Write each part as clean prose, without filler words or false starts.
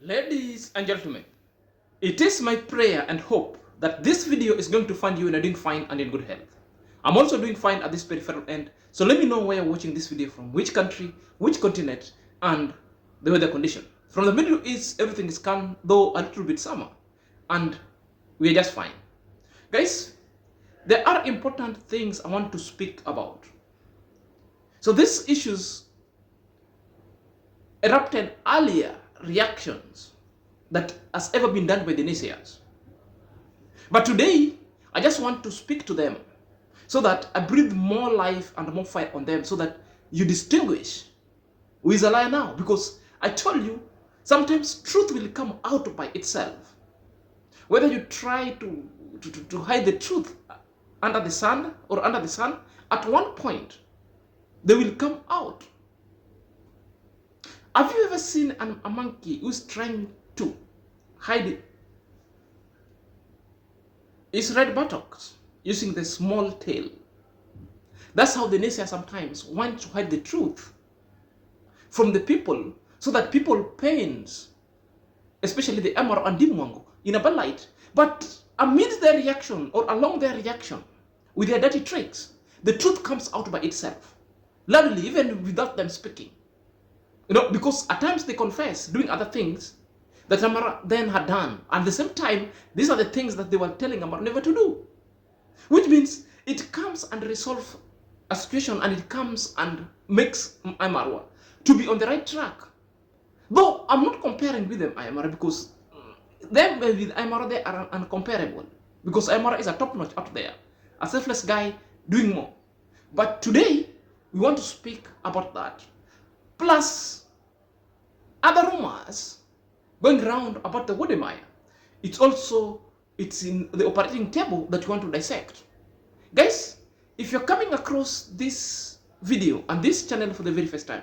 Ladies and gentlemen, it is my prayer and hope that this video is going to find you in a doing fine and in good health. I'm also doing fine at this peripheral end, so let me know where you're watching this video from, which country, which continent, and the weather condition. From the Middle East, everything is calm, though a little bit summer, and we're just fine. Guys, there are important things I want to speak about. So these issues erupted earlier reactions that has ever been done by the naysayers. But today, I just want to speak to them so that I breathe more life and more fire on them so that you distinguish who is a liar now. Because I told you, sometimes truth will come out by itself. Whether you try to hide the truth under the sun or under the sun, at one point, they will come out. Have you ever seen a monkey who's trying to hide his red buttocks using the small tail? That's how the naysayers sometimes want to hide the truth from the people so that people pains, especially the Amqarol and Deemwango, in a bad light. But amidst their reaction or along their reaction with their dirty tricks, the truth comes out by itself, loudly, even without them speaking. Because at times they confess doing other things that Amqarol then had done. At the same time, these are the things that they were telling Amqarol never to do. Which means it comes and resolves a situation, and it comes and makes Amqarol to be on the right track. Though I'm not comparing with them, Amqarol, because them with Amqarol, they are uncomparable. Because Amqarol is a top-notch out there, a selfless guy doing more. But today, we want to speak about that. Plus, other rumors going around about the Wodemaya. It's in the operating table that you want to dissect. Guys, if you're coming across this video and this channel for the very first time,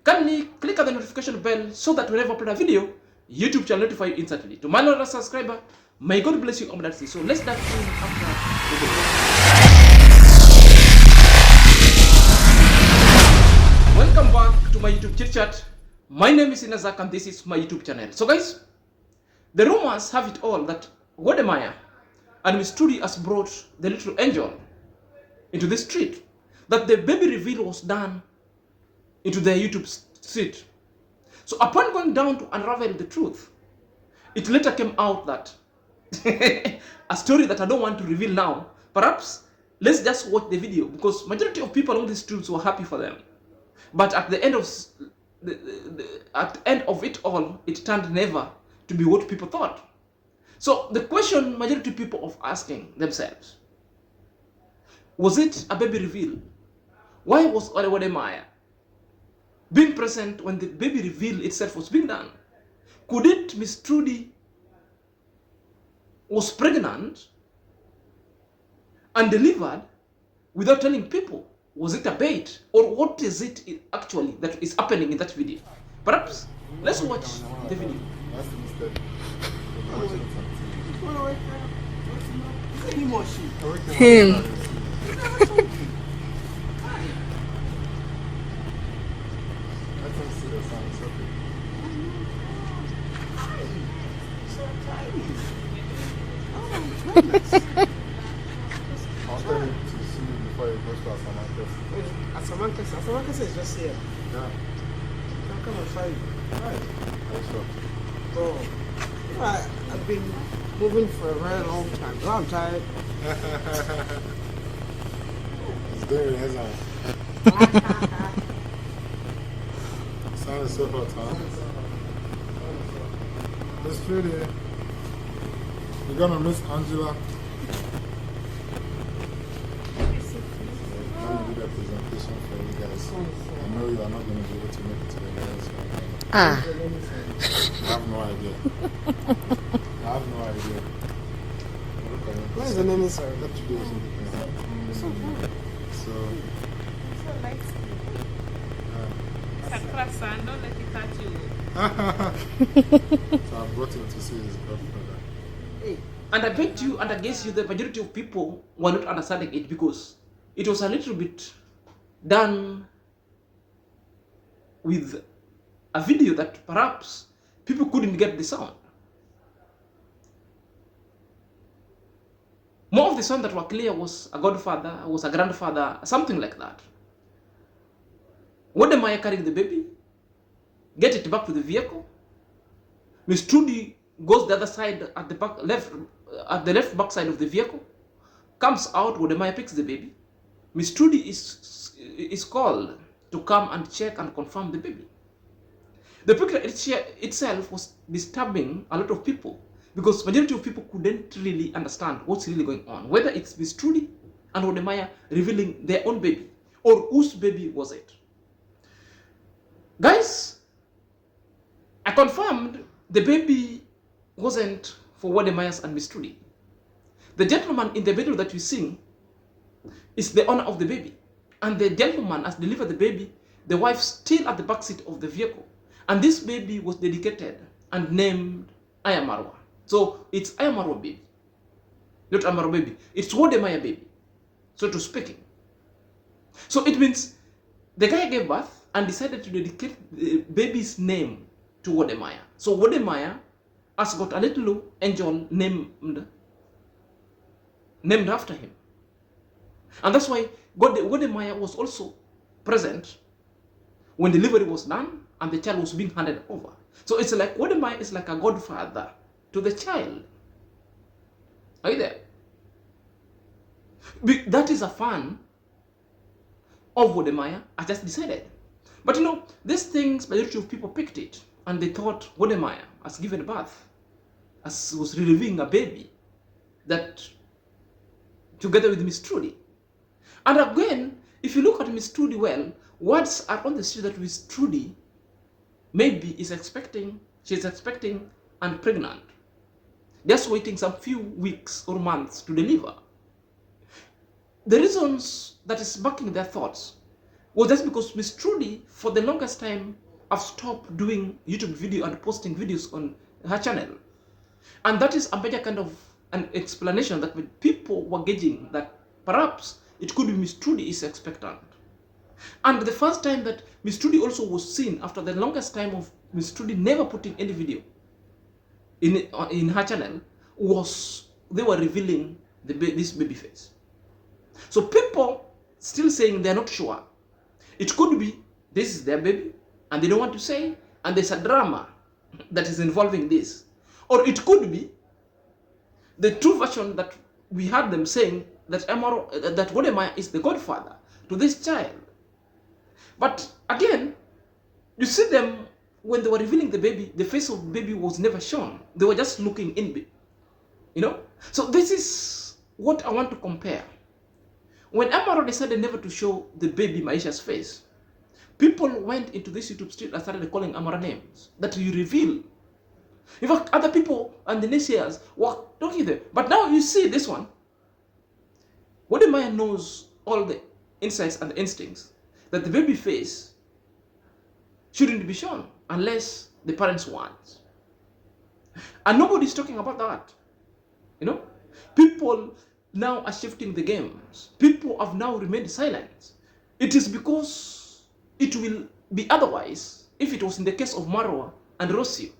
kindly click on the notification bell so that whenever I upload a video, YouTube shall notify you instantly. To my loyal subscriber, may God bless you abundantly. So let's dive in after the video. Welcome back to my YouTube chit chat. My name is Inazak and this is my YouTube channel. So guys, the rumors have it all that Wodemaya and Miss Trudy has brought the little angel into the street. That the baby reveal was done into their YouTube street. So upon going down to unravel the truth, it later came out that a story that I don't want to reveal now. Perhaps let's just watch the video because majority of people on the streets were happy for them. But at the end of it all, it turned never to be what people thought. So the question majority of people are asking themselves, was it a baby reveal? Why was Wodemaya being present when the baby reveal itself was being done? Could it Miss Trudy was pregnant and delivered without telling people? Was it a bait? Or what is it actually that is happening in that video? Perhaps, let's watch the video. Him. Asamankas is just here. Yeah. I'll come and find you. Right. Oh, I've been moving for a very long time. So I'm tired. It's doing his own. Sound is so hot, huh? Miss Trudy, you're gonna miss Angela. Do that presentation for you guys. I know you are not going to be able to make it to the next one. I have no idea. I have no idea. What is the name, sir? That today is independent. So, Don't let it touch you. so I brought him to see his godfather. Hey. And I bet you and I guess you the majority of people were not understanding it because it was a little bit done with a video that perhaps People couldn't get the sound. More of the sound that were clear was a godfather, was a grandfather, something like that. Wodemaya carrying the baby, get it back to the vehicle. Miss Trudy goes the other side at the back, at the left back side of the vehicle, comes out. Wodemaya picks the baby. Miss Trudy is called to come and check and confirm the baby. The picture itself was disturbing a lot of people because majority of people couldn't really understand what's really going on, whether it's Miss Trudy and Wodemaya revealing their own baby or whose baby was it. Guys, I confirmed the baby wasn't for Wodemaya's and Miss Trudy. The gentleman in the middle that you see is the owner of the baby. And the gentleman has delivered the baby, the wife still at the back seat of the vehicle. And this baby was dedicated and named Amqarol. So it's Amqarol baby, not Amqarol baby. It's Wodemaya baby, so to speaking. So it means the guy gave birth and decided to dedicate the baby's name to Wodemaya. So Wodemaya has got a little angel named after him. And that's why Wodemaya was also present when delivery was done and the child was being handed over. So it's like Wodemaya is like a godfather to the child. Are you there? That is a fan of Wodemaya. I just decided. But you know, these things, majority of people picked it and they thought Wodemaya has given birth, as was relieving a baby that together with Miss Trudy. And again, if you look at Miss Trudy well, words are on the street that Miss Trudy maybe she's expecting and pregnant. Just waiting some few weeks or months to deliver. The reasons that is backing their thoughts was just because Miss Trudy, for the longest time, have stopped doing YouTube video and posting videos on her channel. And that is a major kind of an explanation that people were gauging that perhaps it could be Miss Trudy is expectant. And the first time that Miss Trudy also was seen after the longest time of Miss Trudy never putting any video in her channel was they were revealing this baby face. So people still saying they're not sure. It could be this is their baby and they don't want to say, and there's a drama that is involving this. Or it could be the true version that we had them saying that that Wodemaya is the godfather to this child. But again, you see them when they were revealing the baby, the face of the baby was never shown. They were just looking in, you know. So this is what I want to compare. When Amqarol decided never to show the baby Maisha's face, people went into this YouTube street and started calling Amqarol names that you reveal. In fact, other people and the naysayers were talking there. But now you see this one. Wodemaya knows all the insights and the instincts that the baby face shouldn't be shown unless the parents want. And nobody's talking about that. You know? People now are shifting the games. People have now remained silent. It is because it will be otherwise if it was in the case of Marwa and Rocio.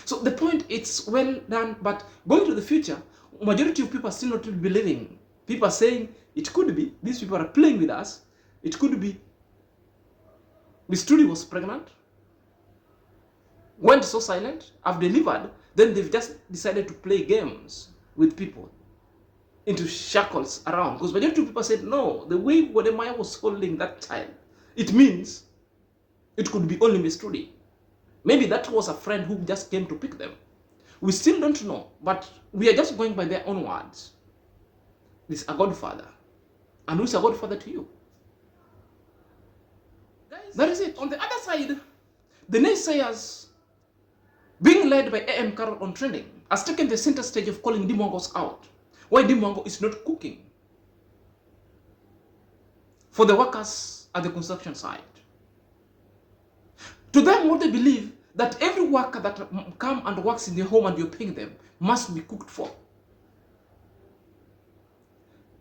So the point, it's well done, but going to the future, majority of people are still not really believing. People are saying it could be, these people are playing with us, it could be Miss Trudy was pregnant, went so silent, have delivered, then they've just decided to play games with people into shackles around. Because majority of people said, no, the way Wodemaya was holding that child, it means it could be only Miss Trudy. Maybe that was a friend who just came to pick them. We still don't know, but we are just going by their own words. This is a godfather. And who's a godfather to you? That is it. On the other side, the naysayers, being led by Amqarol Ontrending, has taken the center stage of calling Deemwangos out. Why Deemwango is not cooking for the workers at the construction site. To them, what they believe, that every worker that come and works in their home and you're paying them must be cooked for.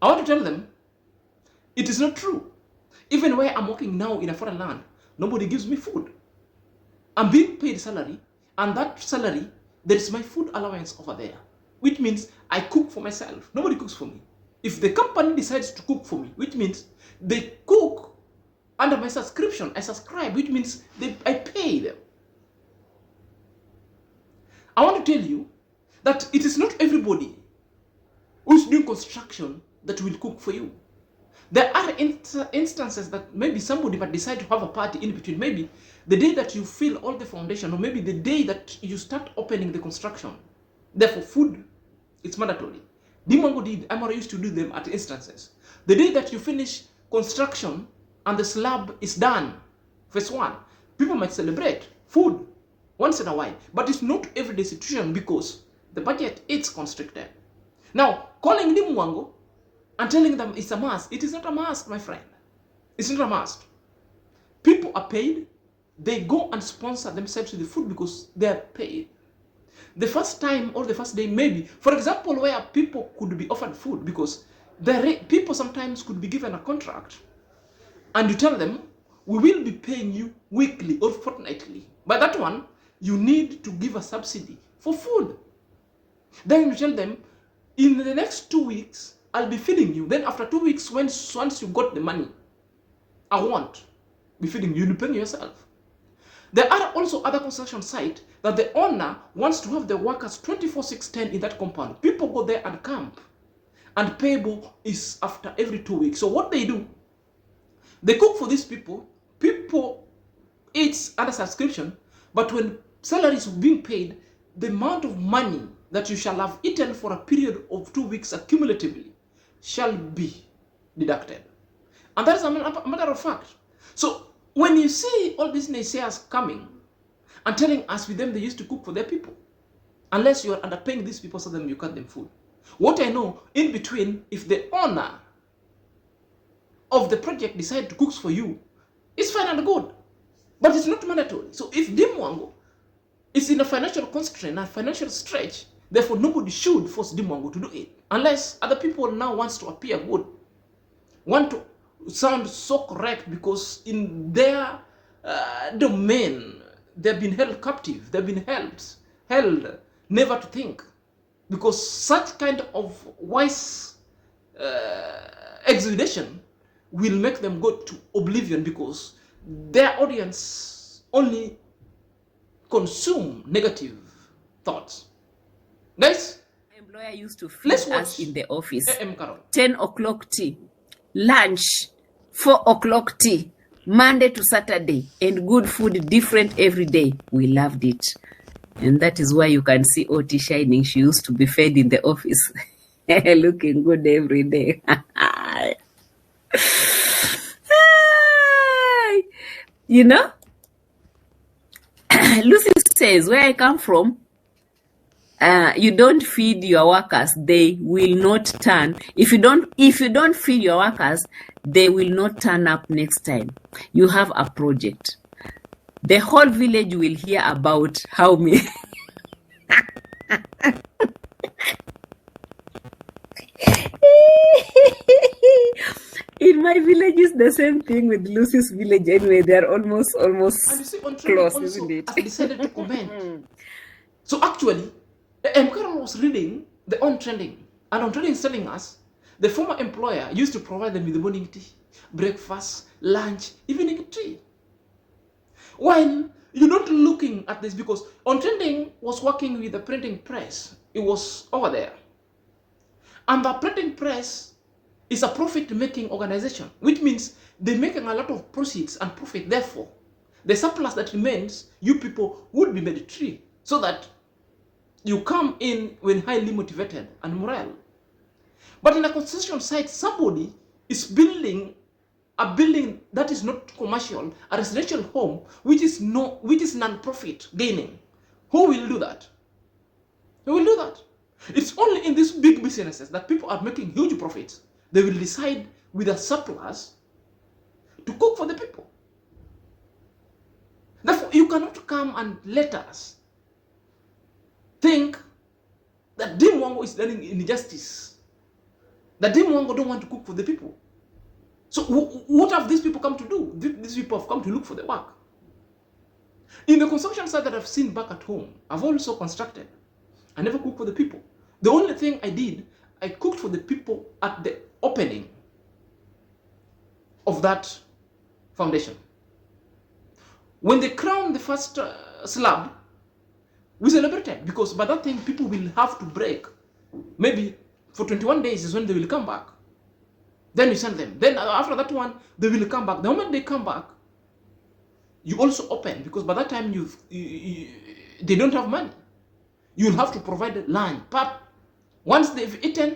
I want to tell them, it is not true. Even where I'm working now in a foreign land, nobody gives me food. I'm being paid salary and that salary, there is my food allowance over there, which means I cook for myself. Nobody cooks for me. If the company decides to cook for me, which means they cook under my subscription, I subscribe, which means I pay them. I want to tell you that it is not everybody who is doing construction that will cook for you. There are instances that maybe somebody might decide to have a party in between. Maybe the day that you fill all the foundation, or maybe the day that you start opening the construction. Therefore, food, it's mandatory. Deemwango did, Amqarol used to do them at instances. The day that you finish construction and the slab is done, phase 1, people might celebrate food once in a while. But it's not everyday situation because the budget is constricted. Now, calling Deemwango and telling them it's a must, it is not a must, my friend. It's not a must. People are paid. They go and sponsor themselves with the food because they are paid. The first time or the first day, maybe, for example, where people could be offered food because people sometimes could be given a contract and you tell them, we will be paying you weekly or fortnightly. By that one, you need to give a subsidy for food. Then you tell them, in the next 2 weeks, I'll be feeding you. Then after 2 weeks, once you got the money, I won't be feeding you. You'll be paying yourself. There are also other construction sites that the owner wants to have the workers 24/6/10 in that compound. People go there and camp, and payable is after every 2 weeks. So what they do, they cook for these people. People eat under subscription, but when salaries are being paid, the amount of money that you shall have eaten for a period of 2 weeks accumulatively shall be deducted. And that is a matter of fact. So when you see all these naysayers coming and telling us with them they used to cook for their people, unless you are underpaying these people so then you cut them food. What I know, in between, if the owner of the project decide to cook for you, it's fine and good. But it's not mandatory. So if Deemwango is in a financial constraint, a financial stretch, therefore nobody should force Deemwango to do it. Unless other people now wants to appear good, want to sound so correct because in their domain, they've been held captive, they've been held never to think. Because such kind of wise exudation will make them go to oblivion because their audience only consume negative thoughts. Guys, employer used to feed us in the office. 10 o'clock tea, lunch, 4 o'clock tea, Monday to Saturday, and good food different every day. We loved it. And that is why you can see Oti shining. She used to be fed in the office. Looking good every day. You know? Lucy says, where I come from, you don't feed your workers, they will not turn. If you don't feed your workers, they will not turn up next time. You have a project. The whole village will hear about how me. In my village, it's the same thing with Lucy's village. Anyway, they're almost and you see, close, isn't it? Has decided to comment. So actually, Amqarol was reading the Ontrending, and Ontrending is telling us the former employer used to provide them with the morning tea, breakfast, lunch, evening tea. While you're not looking at this, because Ontrending was working with the printing press, it was over there. And the printing press is a profit-making organization, which means they're making a lot of proceeds and profit. Therefore, the surplus that remains, you people would be made free, so that you come in when highly motivated and morale. But in a construction site, somebody is building a building that is not commercial, a residential home, which is non-profit gaining. Who will do that? Who will do that? It's only in these big businesses that people are making huge profits. They will decide with a surplus to cook for the people. Therefore, you cannot come and let us think that Deemwango is doing injustice, that Deemwango don't want to cook for the people. So what have these people come to do? These people have come to look for the work. In the construction site that I've seen back at home, I've also constructed. I never cooked for the people. The only thing I did, I cooked for the people at the opening of that foundation. When they crowned the first slab, we celebrated, because by that time people will have to break. Maybe for 21 days is when they will come back. Then you send them. Then after that one, they will come back. The moment they come back, you also open, because by that time they don't have money. You'll have to provide lunch. But once they've eaten,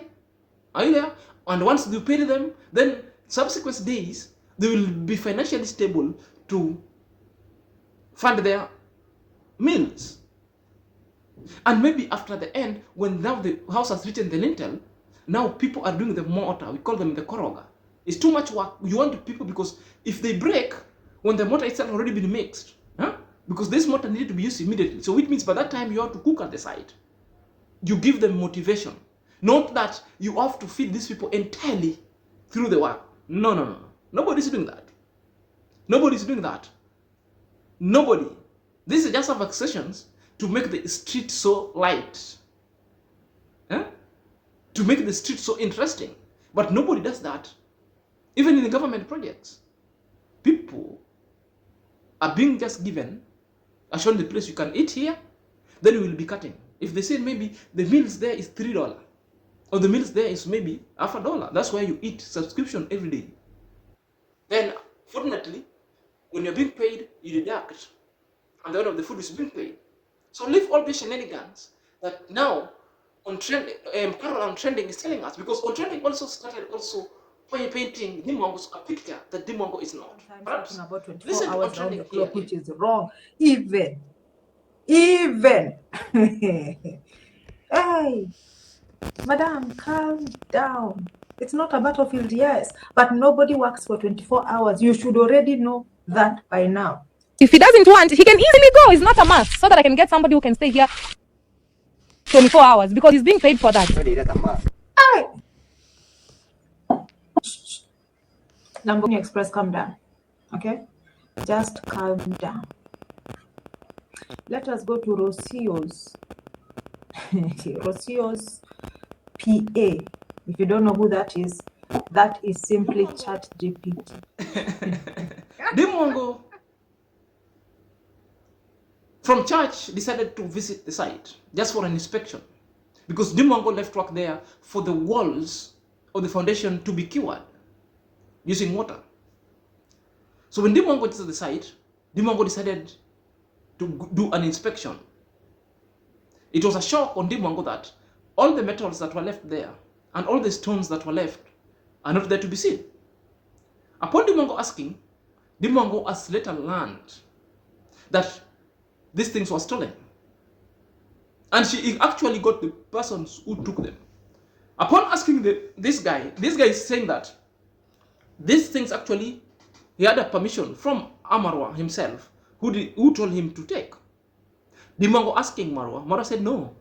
are you there? And once you pay them, then subsequent days, they will be financially stable to fund their meals. And maybe after the end, when now the house has reached the lintel, now people are doing the mortar. We call them the koroga. It's too much work. You want people, because if they break, when the mortar itself already been mixed, because this mortar needed to be used immediately. So which means by that time you have to cook at the site. You give them motivation. Not that you have to feed these people entirely through the work. No. Nobody's doing that. Nobody's doing that. Nobody. This is just a vexations to make the street so light. To make the street so interesting. But nobody does that. Even in the government projects. People are being just given, shown the place you can eat here, then you will be cutting. If they say maybe the meals there is $3, or the meals there is maybe $1, that's why you eat subscription every day. Then, fortunately, when you're being paid, you deduct, and the end of the food is being paid. So leave all these shenanigans that now Ontrending is telling us, because Ontrending also started painting Deemwango a picture that Deemwango is not. Talking about 24 hours round the clock, which is wrong. Even. Hey, madam, calm down. It's not a battlefield, yes, but nobody works for 24 hours. You should already know that by now. If he doesn't want, he can easily go. It's not a must. So that I can get somebody who can stay here 24 hours, because he's being paid for that. Hey. Lamborghini Express, calm down. Okay? Just calm down. Let us go to Rocio's. Rocio's PA. If you don't know who that is simply ChatGPT. Deemwango from church decided to visit the site just for an inspection, because Deemwango left work there for the walls of the foundation to be cured using water. So when Deemwango went to the site, Deemwango decided to do an inspection. It was a shock on Deemwango that all the metals that were left there and all the stones that were left are not there to be seen. Upon Deemwango asking, Deemwango has later learned that these things were stolen. And she actually got the persons who took them. Upon asking this guy is saying that these things actually, he had a permission from Amqarol himself, who told him to take. Deemwango asking Marwa said no.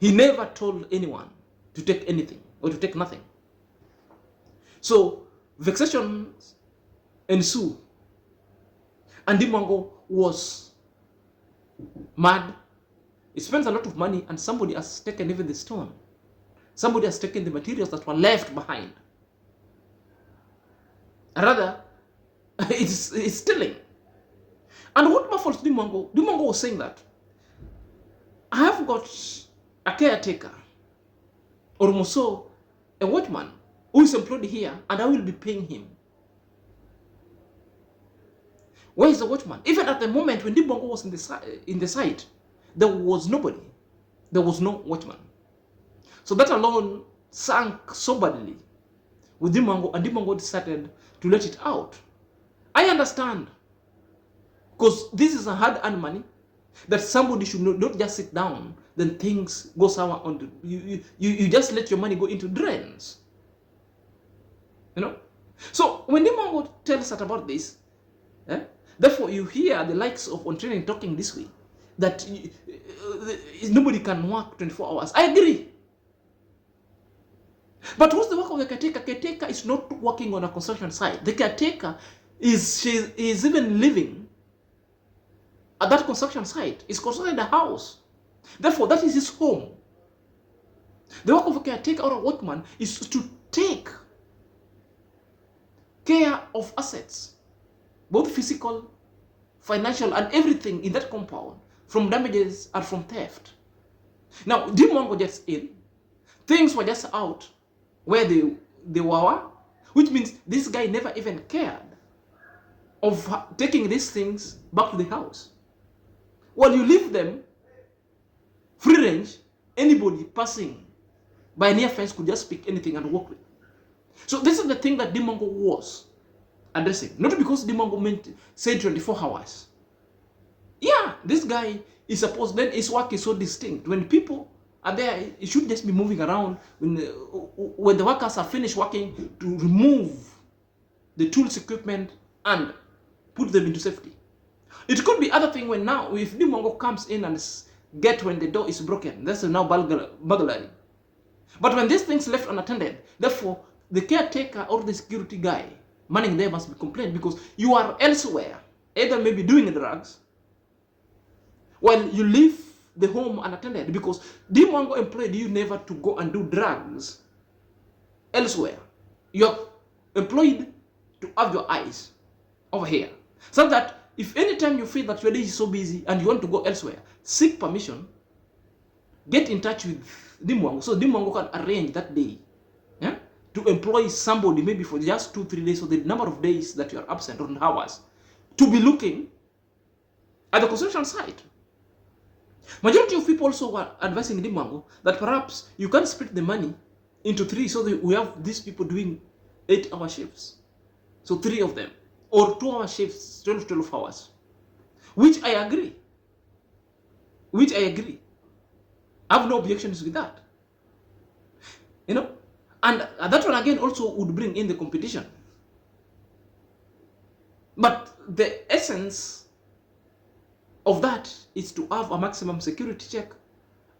He never told anyone to take anything or to take nothing. So vexations ensue, and Deemwango was mad. He spends a lot of money, and somebody has taken even the stone. Somebody has taken the materials that were left behind. Rather, it's stealing. And what baffles Deemwango was saying that I have got a caretaker, or more so, a watchman who is employed here, and I will be paying him. Where is the watchman? Even at the moment when Deemwango was in the site, there was nobody. There was no watchman. So that alone sank so badly with Deemwango, and Deemwango decided to let it out. I understand, because this is a hard-earned money that somebody should not just sit down, then things go sour on you just let your money go into drains. You know? So when Deemwango tells us about this, therefore you hear the likes of Ontrending talking this way, that nobody can work 24 hours. I agree. But what's the work of the caretaker? Caretaker is not working on a construction site. The caretaker is even living at that construction site is considered a house. Therefore, that is his home. The work of a caretaker or a workman is to take care of assets, both physical, financial, and everything in that compound, from damages and from theft. Now, Deemwango just in, things were just out where they were, which means this guy never even cared of taking these things back to the house. Well, you leave them free range, anybody passing by a near fence could just pick anything and walk with. So this is the thing that Deemwango was addressing. Not because Deemwango said 24 hours. Yeah, this guy is supposed, then his work is so distinct. When people are there, it should just be moving around. When the workers are finished working, to remove the tools, equipment, and put them into safety. It could be other thing when now, if Deemwango comes in and get when the door is broken, that's now burglary. But when these things left unattended, therefore, the caretaker or the security guy manning there must be complained because you are elsewhere, either maybe doing drugs, while you leave the home unattended because Deemwango employed you never to go and do drugs elsewhere. You're employed to have your eyes over here. So that if anytime you feel that your day is so busy and you want to go elsewhere, seek permission, get in touch with Deemwango so Deemwango can arrange that day, yeah, to employ somebody maybe for just 2-3 days, so the number of days that you are absent or hours to be looking at the construction site. Majority of people also were advising Deemwango that perhaps you can split the money into 3 so that we have these people doing 8-hour shifts. So 3 of them, or 2-hour shifts, 12 hours, which I agree. I have no objections with that. You know, and that one again also would bring in the competition. But the essence of that is to have a maximum security check.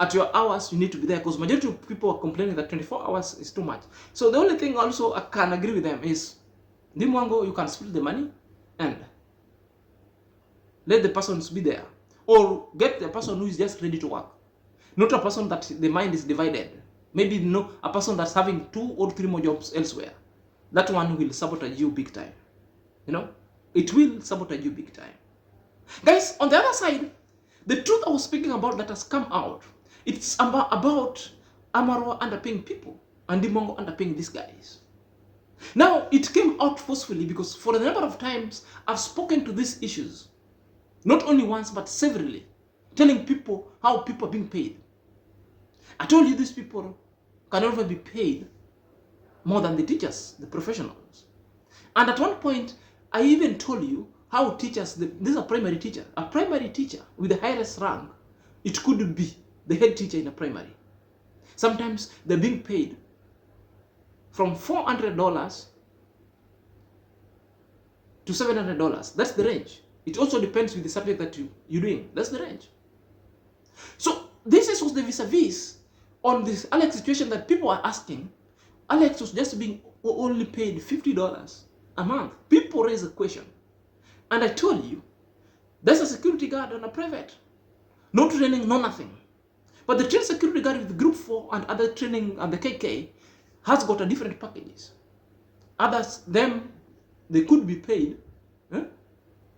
At your hours, you need to be there because majority of people are complaining that 24 hours is too much. So the only thing also I can agree with them is, Deemwango, you can split the money and let the persons be there. Or get the person who is just ready to work. Not a person that the mind is divided. Maybe a person that's having 2 or 3 more jobs elsewhere. That one will sabotage you big time. You know, it will sabotage you big time. Guys, on the other side, the truth I was speaking about that has come out, it's about Amqarol underpaying people and Deemwango underpaying these guys. Now, it came out forcefully because for a number of times, I've spoken to these issues. Not only once, but severally. Telling people how people are being paid. I told you these people can never be paid more than the teachers, the professionals. And at one point, I even told you how teachers, this is a primary teacher with the highest rank, it could be the head teacher in a primary. Sometimes they're being paid from $400 to $700. That's the range. It also depends with the subject that you're doing. That's the range. So this is was the vis-a-vis on this Alex situation that people are asking. Alex was just being only paid $50 a month. People raise a question. And I told you, there's a security guard on a private. No training, no nothing. But the trained security guard with Group 4 and other training and the KK has got a different packages. Others, they could be paid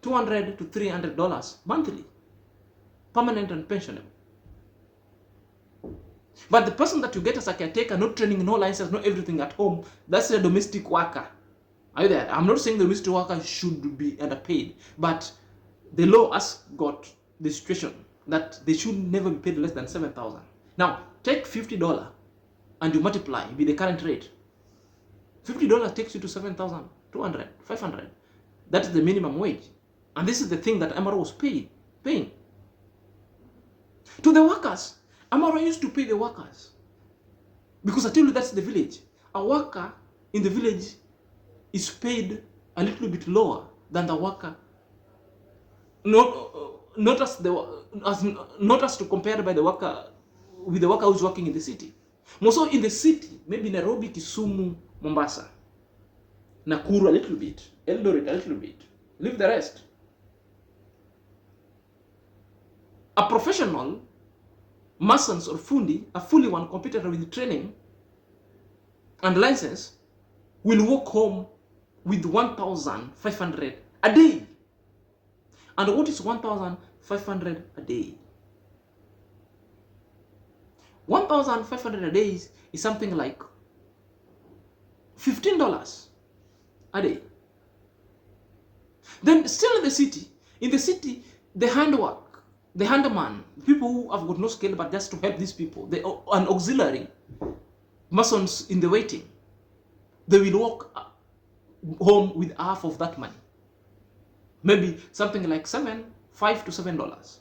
$200 to $300 monthly, permanent and pensionable. But the person that you get as a caretaker, no training, no license, no everything at home, that's a domestic worker. Are you there? I'm not saying the domestic worker should be underpaid, but the law has got the situation that they should never be paid less than $7,000. Now, take $50 and you multiply with the current rate. $50 takes you to $7,200, $500. That is the minimum wage. And this is the thing that Amqarol was paying. To the workers, Amqarol used to pay the workers. Because I tell you that's the village. A worker in the village is paid a little bit lower than the worker. Not as to compare by the worker with the worker who's working in the city. More so in the city, maybe Nairobi, Kisumu, Mombasa, Nakuru a little bit, Eldoret a little bit. Leave the rest. a professional masons or fundi, a fully one competent with training and license, will walk home with 1,500 a day. And what is 1,500 a day? 1,500 a day is something like $15 a day. Then still in the city, the handwork, the handyman, people who have got no skill but just to help these people, an auxiliary, masons in the waiting, they will walk home with half of that money. Maybe something like $5 to $7.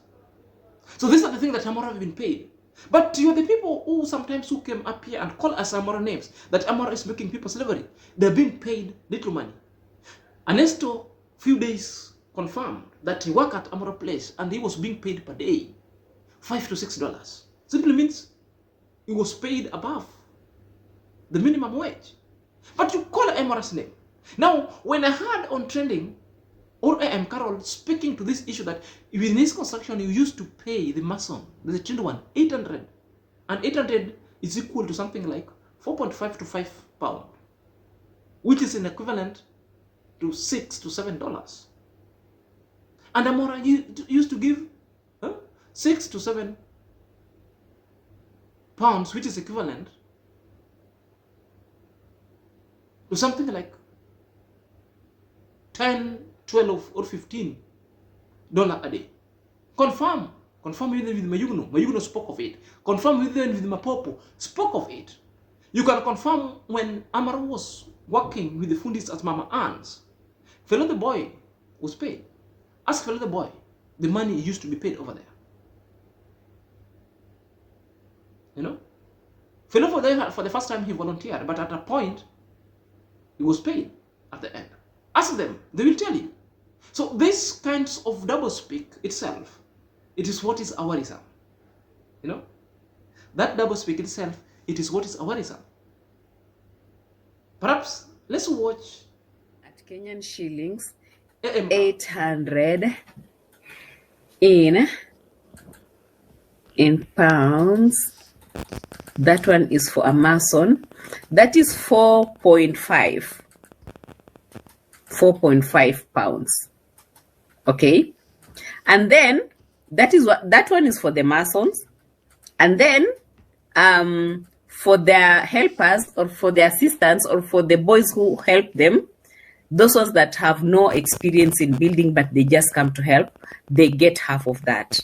So these are the things that Amqarol have been paid. But you're the people who sometimes came up here and call us Amqarol names, that Amqarol is making people slavery. They're being paid little money. Ernesto, few days confirmed that he worked at Amqarol place and he was being paid per day $5 to $6. Simply means he was paid above the minimum wage. But you call Amqarol's name. Now, when I heard Ontrending or Amqarol speaking to this issue that in this construction you used to pay the mason, the trained one, 800, and 800 is equal to something like 4.5 to 5 pound, which is an equivalent to $6 to $7. And Amqarol used to give 6 to 7 pounds, which is equivalent to something like 10, 12 or $15 a day. Confirm with Mayugno. Mayugno spoke of it. Confirm with Mapopo spoke of it. You can confirm when Amqarol was working with the fundis at Mama Ann's. Fellow the boy was paid. Ask Fellow the boy the money used to be paid over there. You know? Fellow for the first time he volunteered, but at a point he was paid at the end. Ask them, they will tell you. So this kinds of doublespeak itself, it is what is awarism. You know? That doublespeak itself, it is what is awarism. Perhaps let's watch at Kenyan shillings 800 in pounds. That one is for a mason. That is 4.5 pounds. Okay, and then that one is for the masons, and then for their helpers or for the assistants or for the boys who help them, those ones that have no experience in building but they just come to help, they get half of that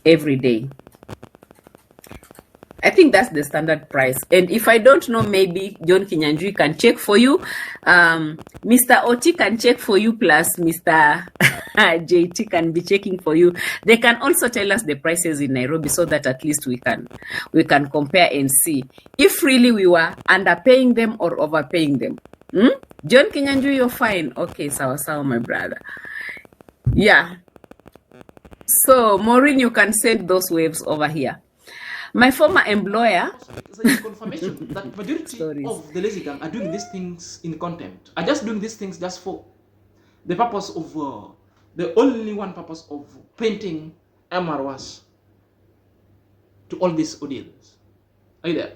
every day. I think that's the standard price. And if I don't know, maybe John Kinyanjui can check for you. Mr. Oti can check for you, plus Mr. JT can be checking for you. They can also tell us the prices in Nairobi so that at least we can compare and see if really we were underpaying them or overpaying them. John Kinyanjui, you're fine. Okay, sawa, my brother. Yeah. So, Maureen, you can send those waves over here. My former employer. It's confirmation that majority of the lazy gang are doing these things in contempt. Are just doing these things just for the purpose of the only one purpose of painting Amqarol to all these audience. Are you there?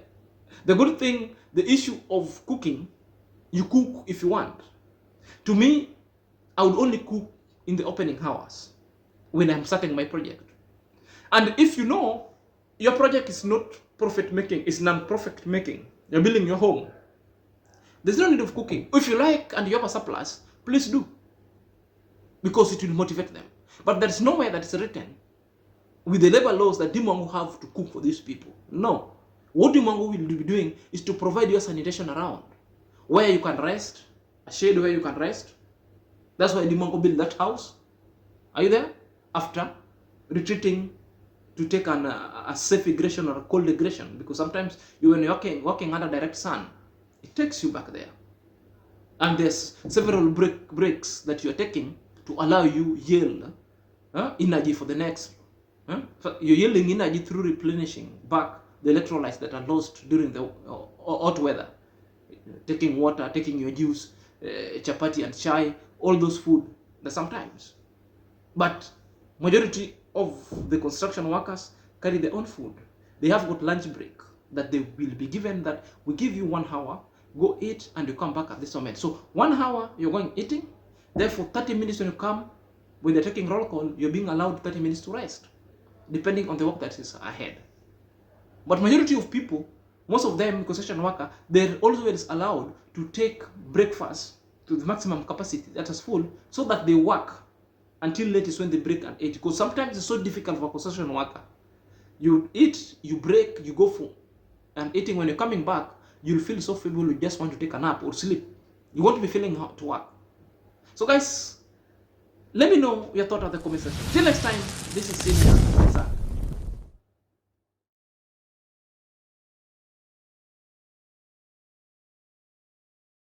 The good thing, the issue of cooking, you cook if you want. To me, I would only cook in the opening hours when I'm starting my project. And if you know your project is not profit making, it's non-profit making, you're building your home, there's no need of cooking. If you like and you have a surplus, please do, because it will motivate them. But there's nowhere that is written with the labor laws that Deemwango have to cook for these people. No. What Deemwango will be doing is to provide you sanitation around, where you can rest, a shade where you can rest. That's why Deemwango built that house. Are you there? After retreating to take a safe egression or a cold egression, because sometimes when you're walking under direct sun, it takes you back there. And there's several breaks that you're taking to allow you yield energy for the next. So you're yielding energy through replenishing back the electrolytes that are lost during the hot weather. Taking water, taking your juice, chapati and chai, all those food that sometimes. But majority of the construction workers carry their own food. They have got lunch break that they will be given, that we give you 1 hour, go eat and you come back at this moment. So 1 hour you're going eating, therefore 30 minutes when you come, when they're taking roll call, you're being allowed 30 minutes to rest, depending on the work that is ahead. But majority of people, most of them construction worker, they're always allowed to take breakfast to the maximum capacity that is full, so that they work until late is when they break and eat. Because sometimes it's so difficult for a construction worker. You eat, you break, you go for and eating. When you're coming back, you'll feel so feeble, you just want to take a nap or sleep. You won't be feeling how to work. So guys, let me know your thought at the comment section. Till next time, this is Sylvia.